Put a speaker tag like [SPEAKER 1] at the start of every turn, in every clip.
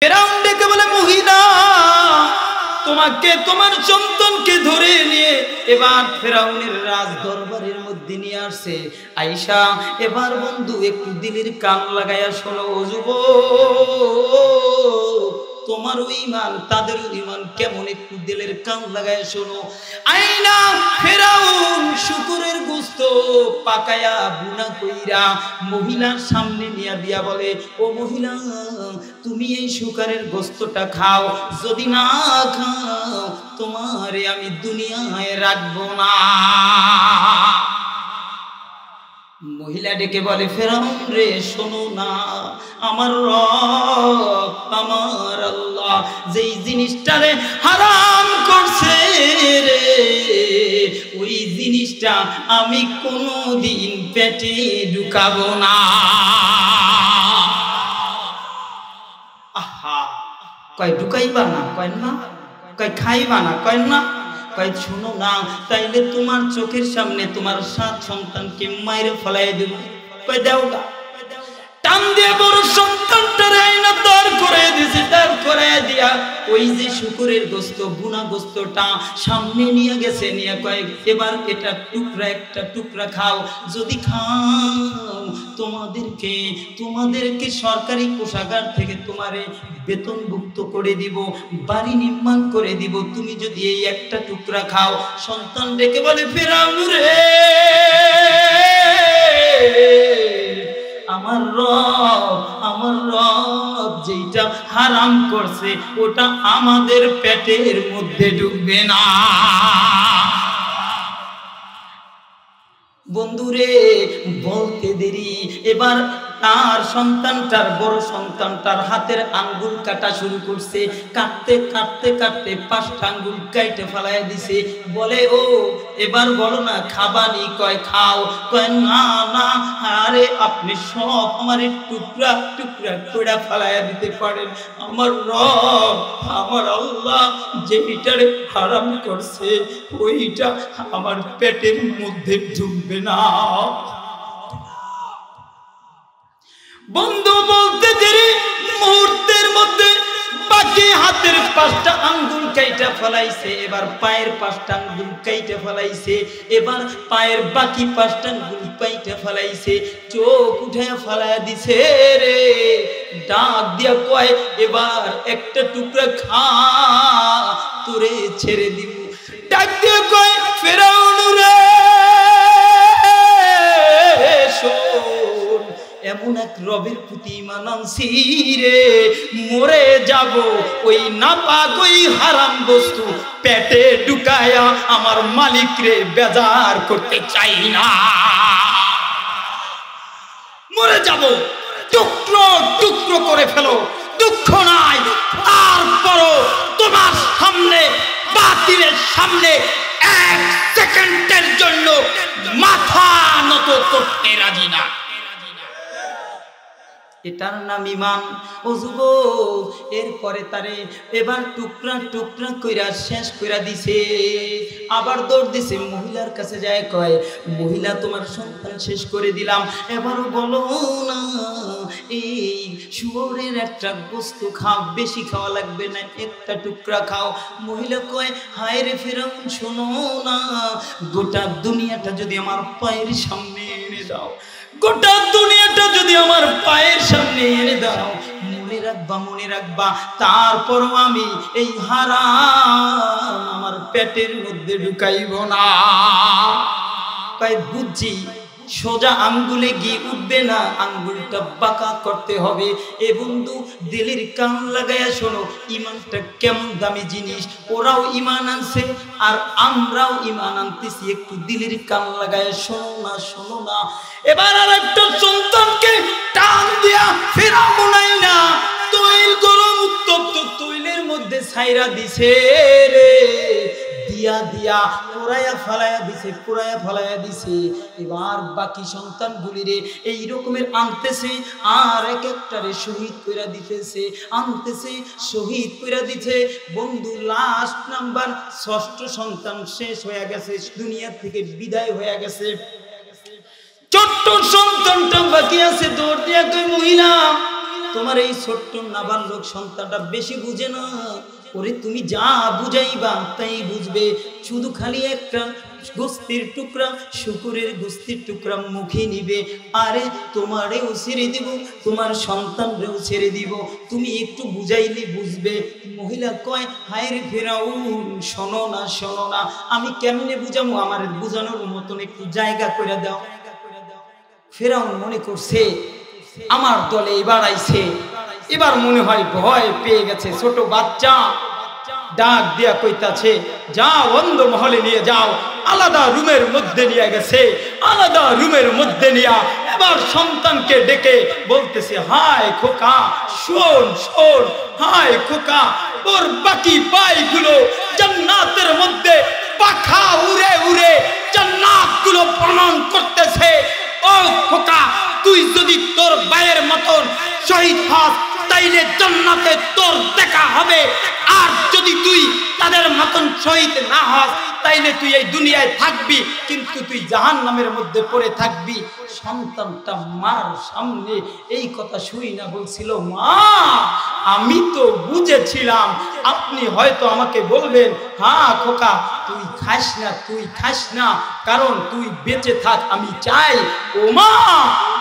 [SPEAKER 1] ফেরাউন ডেকে বলে, মহিলা তোমাকে তোমার সন্তানকে ধরে নিয়ে এবার ফেরাউনের রাজ দরবারের মধ্যে নিয়ে আসছে। আয়েশা এবার বন্ধু একটু দিলের কান লাগাইয়া শোনো, যুবক তোমারও ঈমান তাদেরও ঈমান কেমন, একটু দিলের কান লাগাইয়া শোনো। আইনা ফেরাউন শুকরের গোশত পাকায়া বুনা কইরা মহিলার সামনে নিয়ে দিয়া বলে, ও মহিলা তুমি এই শুকরের গোশতটা খাও, যদি না খাও তোমারে আমি দুনিয়ায় রাখবো না। মহিলা ডেকে বলে, ফেরাউন রে শোনো না, আমার রব আমার আল্লাহ যেই জিনিসটারে হারাম করছে রে, ওই জিনিসটা আমি কোনোদিন পেটে ঢুকাবো না। আহা, কয় ঢুকাইবা না, কয় না, কয় খাইবা না, কয় না, কয় শুনো না, তাইলে তোমার চোখের সামনে তোমার 7 সন্তানকে মাইরে ফলাই দেব। কয় দেও গা। টান দিয়ে বড় সন্তানটারে আইনা দাঁড় করে দিয়েছে, দাঁড় করে দিয়া ওই যে শুকরের গোশত বুনা গোশতটা সামনে নিয়ে গেছে, নিয়ে কয় এবার এটা টুকরা একটা টুকরা খাও, যদি খাও তোমাদেরকে সরকারি কোষাগার থেকে তোমারে বেতনভুক্ত করে দিব, বাড়ি নির্মাণ করে দিব, তুমি যদি এই একটা টুকরা খাও। সন্তান ডেকে বলে, ফেরাউন রে আমার রব যেটা হারাম করছে ওটা আমাদের পেটের মধ্যে ঢুকবে না। বন্ধুরে বলতে দেরি, এবার তার সন্তানটার বড় সন্তানটার হাতের আঙ্গুল কাটা শুরু করছে, কাটতে কাটতে কাটতে 5টা আঙ্গুল কাইটে ফেলাইয়া দিছে। বলে, ও এবার বলো না খাবানি? কয় খাও। কয় না না, আরে আপনি সব আমার টুকরা টুকরা করে ফেলাইয়া দিতে পারেন, আমার রব আমার আল্লাহ যেইটারে হারাম করছে ওইটা আমার পেটের মধ্যে ঢুকবে না। বন্ধু বলতে দেরি, মুহূর্তের মধ্যে বাকি হাতের 5টা আঙ্গুল কাইটা ফেলাইছে, এবার পায়ের 5টা আঙ্গুল কাইটা ফেলাইছে, এবার পায়ের বাকি 5টা আঙ্গুল কাইটা ফেলাইছে, চোখ উঠায়া ফেলাইয়া দিছে রে। ডাক দিয়া কয়, এবার একটা টুকরা খা, তোরে ছেড়ে দিব। ডাক দিয়া কয়, ফেরাউন রে শোন, এমন এক রবের প্রতি ঈমান আনছি রে, মরে যাব ওই নাপাক ওই হারাম বস্তু পেটে ঢুকায়া আমার মালিক রে বেজার করতে চাই না। মরে যাব, টুকরো টুকরো করে ফেলো, দুঃখ নাই, তারপরও তোমার সামনে বাতিলের সামনে 1 সেকেন্ডের জন্য মাথা নত করতে রাজি না। এটার নাম ঈমান। ও যুবক, এরপরে তারে এবার টুকরা টুকরা কইরা শেষ কইরা দিছে। আবার দৌড় দিছে মহিলার কাছে, যায় কয়, মহিলা তোমার সন্তান শেষ করে দিলাম, এবারও বলো না এই শুয়োরের একটা গোশত খাও, বেশি খাওয়া লাগবে না, একটা টুকরা খাও। মহিলা কয়, হায় রে ফেরাউন শোনো না, গোটা দুনিয়াটা যদি আমার পায়ের সামনে এনে দাও, গোটা দুনিয়াটা যদি আমার পায়ের সামনে এনে দাও, মনে রাখবা তারপরও আমি এই হারাম আমার পেটের মধ্যে ঢুকাইব না। তাই বুঝছি সোজা আঙ্গুলে গিয়ে উঠবে না, আঙ্গুলটা বাঁকা করতে হবে। এ বন্ধু দিলের কান লাগাইয়া শোনো, ঈমানটা কেমন দামি জিনিস। ওরাও ঈমান আনছে আর আমরাও ঈমান আনতেছি, একটু দিলের কান লাগাইয়া শোনো না, শোনো না। এবার আর একটা সন্তানকে টান দিয়া ফেরাউন না তৈল গরম উত্তপ্ত তৈলের মধ্যে ছাইরা দিছে রে, দিয়া দিয়া পুরায়া ফালাইয়া দিছে, পুরায়া ফালাইয়া দিছে। এবার বাকি সন্তানগুলিরে এই রকমের আনতেছে আর এক একটারে শহীদ কইরা দিতেছে, আনতেছে শহীদ কইরা দিছে। বন্ধু লাস্ট নাম্বার 6ষ্ঠ সন্তান শেষ হয়ে গেছে, দুনিয়া থেকে বিদায় হয়ে গেছে। ছোট্ট সন্তানটা বাকি আছে, দৌড় দিয়া কই, মহিলা তোমার এই ছোট্ট নাবালক সন্তানটা বেশি বুঝে না, ওরে তুমি যা বুঝাইবা তাই বুঝবে, শুধু খালি একটা গোস্তির টুকরা, শুকুরের গোস্তির টুকরা মুখে নিবে, আরে তোমারেও ছেড়ে দিব, তোমার সন্তানরেও ছেড়ে দিব, তুমি একটু বুঝাইলে বুঝবে। মহিলা কয়, হায় রে ফেরাউন, শোনো না শোনো না, আমি কেমনে বুঝাবো, আমার বুঝানোর মতন একটু জায়গা করে দাও। ফেরাউন মনে করছে আমার দলে এবার আইছে, এবার মনে হয় ভয় পেয়ে গেছে। ছোট বাচ্চা ডাক দিয়া কইতাছে, যাও অন্ধ মহলে নিয়ে যাও, আলাদা রুমের মধ্যে নিয়ে গেছে, আলাদা রুমের মধ্যে নিয়া এবার সন্তানকে ডেকে বলতেছে, হায় খোকা শোন শোন, হায় খোকা তোর বাকি পাইগুলো জান্নাতের মধ্যে পাখা উড়ে উড়ে জান্নাতগুলো প্রমাণ করতেছে। ও খোকা, তুই যদি তোর ভাইয়ের মতন শহীদ হস তাইলে জান্নাতে তোর দেখা হবে, আর যদি তুই তাদের মতন শহীদ না হস তাইলে তুই এই দুনিয়ায় থাকবি, কিন্তু তুই জাহান্নামের মধ্যে পড়ে থাকবি। সন্তানটা মার সামনে এই কথা শুই না বলছিল, মা আমি তো বুঝেছিলাম আপনি হয়তো আমাকে বলবেন, হ্যাঁ খোকা তুই খাস না, তুই খাস না, কারণ তুই বেঁচে থাক আমি চাই। ও মা,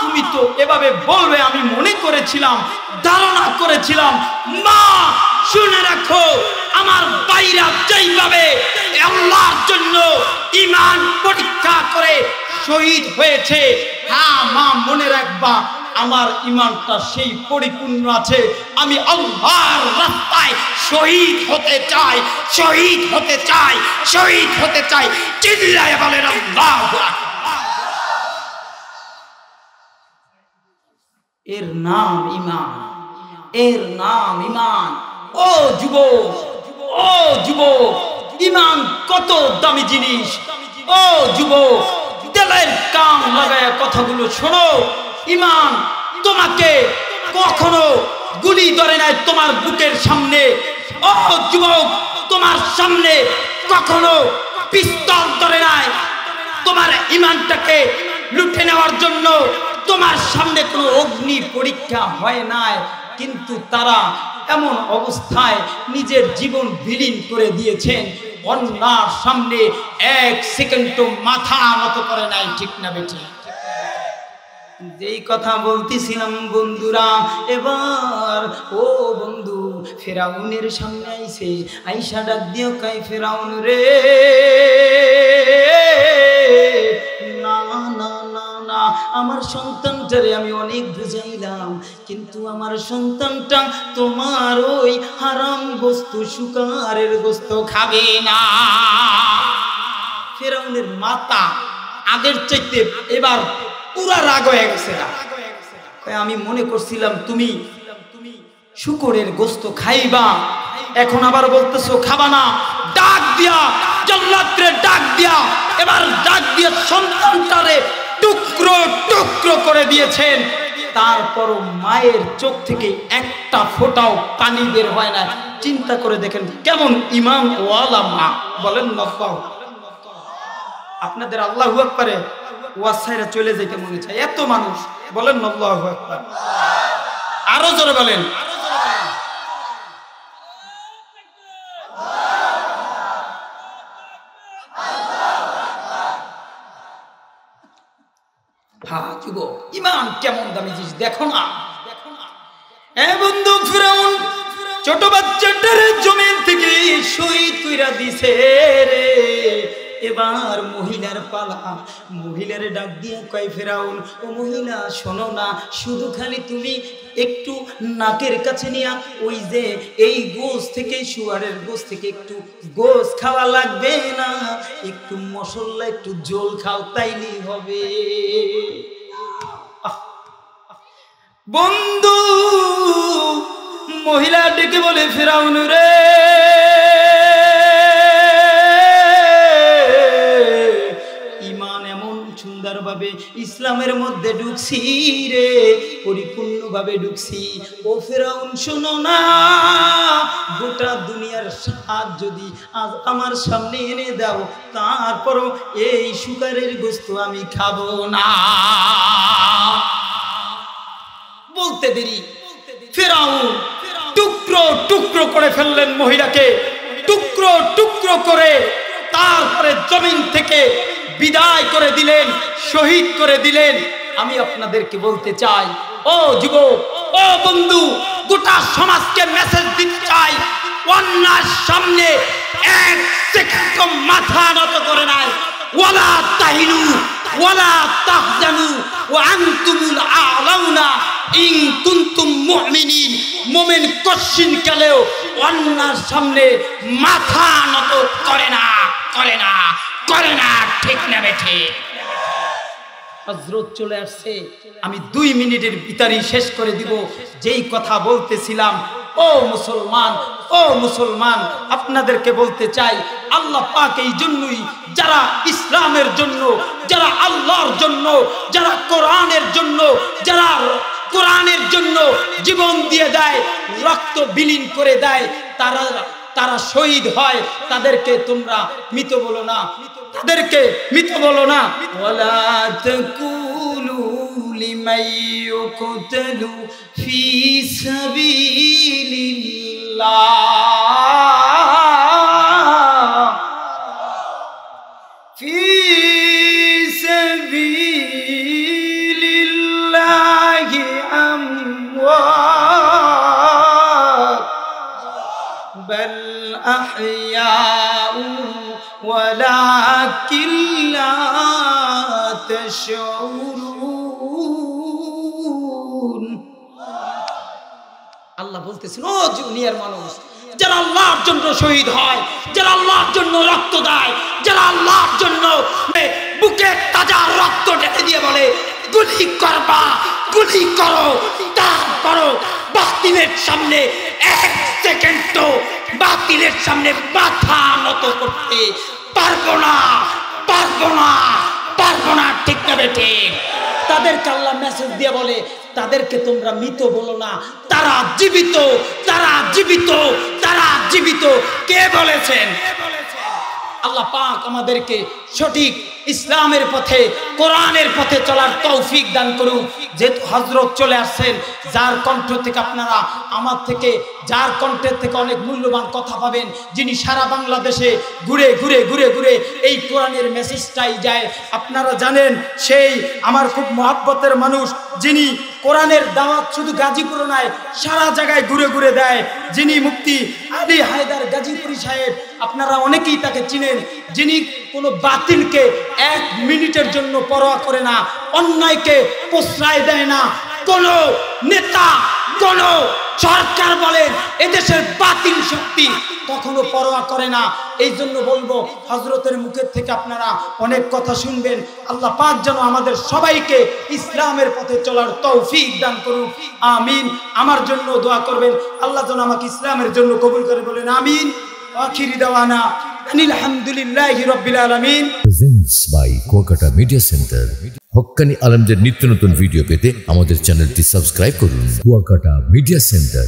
[SPEAKER 1] তুমি তো এভাবে বলবে আমি মনে করেছিলাম, ধারণা করেছিলাম। মা শুনে রাখো, আমার বাইরা যেইভাবে আল্লাহর জন্য ঈমান পরীক্ষা করে শহীদ হয়েছে, হ্যাঁ মা মনে রাখবা আমার ঈমানটা সেই পরিপূর্ণ আছে। আমি আল্লাহর রাস্তায় শহীদ হতে চাই, শহীদ হতে চাই, শহীদ হতে চাই। চিল্লায়ে বলেন আল্লাহু আকবার। এর নাম ঈমান, এর নাম ঈমান। ও যুবক, ও যুবক, ঈমান কত দামি জিনিস। ও যুবক, দিলের কান লাগায় কথাগুলো শোনো। ঈমান তোমাকে কখনো গুলি ধরে নাই তোমার বুকের সামনে। ও যুবক, তোমার সামনে কখনো পিস্তল ধরে নাই তোমার ঈমানটাকে লুটে নেওয়ার জন্য। তোমার সামনে কোনো অগ্নি পরীক্ষা হয় নাই, কিন্তু তারা এমন অবস্থায় নিজের জীবন বিলীন করে দিয়েছেন, অন্যার সামনে এক সেকেন্ডও মাথা নত করে নাই। ঠিক না বেটি? যেই কথা বলতেছিলাম বন্ধুরা, এবার ও বন্ধু ফেরাউনের সামনে আইছে, আইসা ডাক দিও কয়, ফেরাউন রে না না না না, আমার সন্তানটারে আমি অনেক বুঝাইলাম, কিন্তু আমার সন্তানটা তোমার ওই হারাম বস্তু শুকারের গোস্ত খাবে না। ফেরাউনের মাথা আগের চাইতে এবার পুরা রাগ হয়ে গেছে। আমি মনে করছিলাম তুমি শুকরের গোস্ত খাইবা, এখন আবার বলতেছো খাবা না। ডাক দিয়া জান্নাতের ডাক দিয়া, এবার ডাক দিয়া সন্তানটারে টুকরো টুকরো করে দিয়েছেন। তারপরও মায়ের চোখ থেকে একটা ফোঁটাও পানি বের হয় না। চিন্তা করে দেখেন কেমন ঈমান ওয়ালা মা। বলেন আল্লাহু, আপনাদের আল্লাহু আকবার ওয়াজ ছাইরা চলে যেতে মনে চায় এত মানুষ। বলেন আল্লাহু আকবার, আরো জোরে বলেন। হ্যাঁ যুবক, ঈমান কেমন দামি জিনিস দেখো না। এ বন্ধু, ফিরাউন ছোট বাচ্চাটারে জমিন থেকে শহীদ কইরা দিছে রে। এবার মহিলার পালা। মহিলারে ডাক দিয়ে কয়, ফেরাউন ও মহিলা শোনো না, শুধু খালি তুমি একটু নাকের কাছে নিয়া ওই যে এই গোশ থেকে, শুয়ারের গোশ থেকে একটু গোশ খাওয়া লাগবে না, একটু মশলা একটু ঝোল খাও তাইলেই হবে। বন্ধু মহিলা ডেকে বলে, ফেরাউন রে ঈমান এমন সুন্দরভাবে ইসলামের মধ্যে ঢুকছি রে, পরিপূর্ণভাবে ঢুকছি। ও ফেরাউন শোনো না, গোটা দুনিয়ার স্বাদ যদি আজ আমার সামনে এনে দাও, তারপরও এই শুকরের গোশত আমি খাবো না। বলতে দেরি ফিরাউন টুকরো টুকরো করে ফেললেন মহিলাকে, টুকরো টুকরো করে তারপরে জমিন থেকে বিদায় করে দিলেন, শহীদ করে দিলেন। আমি আপনাদেরকে বলতে চাই, ও যুবক, ও বন্ধু, গোটা সমাজকে মেসেজ দিতে চাই, অন্যার সামনে এক সেকেন্ড মাথা নত করে নাই। ওয়ালা তাহিনু ওয়ালা তাহজানু ওয়া আনতুমুল আ'লাউনা ইন কুনতুম মুমিনিন। মুমিন কশিন কালেও অন্যার সামনে মাথা নত করে না, করে না, করে না। ঠিক না বেঠি? হযরত চলে আসছে, আমি 2 মিনিটের ভিতরেই শেষ করে দিব যেই কথা বলতেছিলাম। ও মুসলমান, ও মুসলমান, আপনাদেরকে বলতে চাই, আল্লাহ পাক এই জন্যই যারা ইসলামের জন্য, যারা আল্লাহর জন্য, যারা কোরআনের জন্য, যারা কোরআনের জন্য জীবন দিয়ে দেয়, রক্ত বিলীন করে দেয়, তারা শহীদ হয়, তাদেরকে তোমরা মৃত বলো না, তাদেরকে মৃত বলো না। ওয়ালা তাকুলু লিমান ইউকতালু ফি সাবিলিল্লাহ, ফি সাবিলিল্লাহি আমওয়াত বাল আহইয়াউ ওয়ালাকিন লা তাশউরুন। আল্লাহ বলতেছেন, ও দুনিয়ার মানুষ, যারা আল্লাহর জন্য শহীদ হয়, যারা আল্লাহর জন্য রক্ত দেয়, যারা আল্লাহর জন্য বুকে তাজা রক্ত ঢেলে দিয়ে বলে গুলি করবা, গুলি করো, তারপরও বাতিলের সামনে এক সেকেন্ড বাতিলের সামনে মাথা নত করতে পারবো না, পারবো না, পারবো না। ঠিক না বেঠি? তাদেরকে আল্লাহ মেসেজ দিয়ে বলে, তাদেরকে তোমরা মৃত বলো না, তারা জীবিত, তারা জীবিত, তারা জীবিত। কে বলেছেন? আল্লাহ পাক আমাদেরকে সঠিক ইসলামের পথে, কোরআনের পথে চলার তৌফিক দান করুন। যেহেতু হযরত চলে আসছেন, যার কণ্ঠ থেকে আপনারা আমার থেকে, যার কণ্ঠের থেকে অনেক মূল্যবান কথা পাবেন, যিনি সারা বাংলাদেশে ঘুরে ঘুরে ঘুরে ঘুরে এই কোরআনের মেসেজটাই যায়। আপনারা জানেন, সেই আমার খুব মহব্বতের মানুষ, যিনি কোরআনের দাওয়াত শুধু গাজীপুর নয়, সারা জায়গায় ঘুরে ঘুরে দেয়, যিনি মুফতি আলী হায়দার গাজীপুরি সাহেব। আপনারা অনেকেই তাকে চিনেন, যিনি কোনো বাতিলকে 1 মিনিটের জন্য পরোয়া করে না, অন্যায়কে প্রশ্রয় দেয় না। কোন নেতা, কোন সরকার বলেন এদেশের বাতিল শক্তি কখনো পরোয়া করে না। এই জন্য বলবো, হযরতের মুখের থেকে আপনারা অনেক কথা শুনবেন। আল্লাহ পাক যেন আমাদের সবাইকে ইসলামের পথে চলার তৌফিক দান করুন, আমিন। আমার জন্য দোয়া করবেন, আল্লাহ যেন আমাকে ইসলামের জন্য কবুল করে, বলেন আমিন। আখিরি দাওয়ানা আলহামদুলিল্লাহি রাব্বিল আলামিন।
[SPEAKER 2] Presents by Kuakata media centre. হক্কানি আলেমদের নিত্য নতুন ভিডিও পেতে আমাদের চ্যানেলটি সাবস্ক্রাইব করুন। কুয়াকাটা মিডিয়া সেন্টার,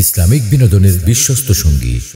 [SPEAKER 2] ইসলামিক বিনোদনের বিশ্বস্ত সঙ্গী।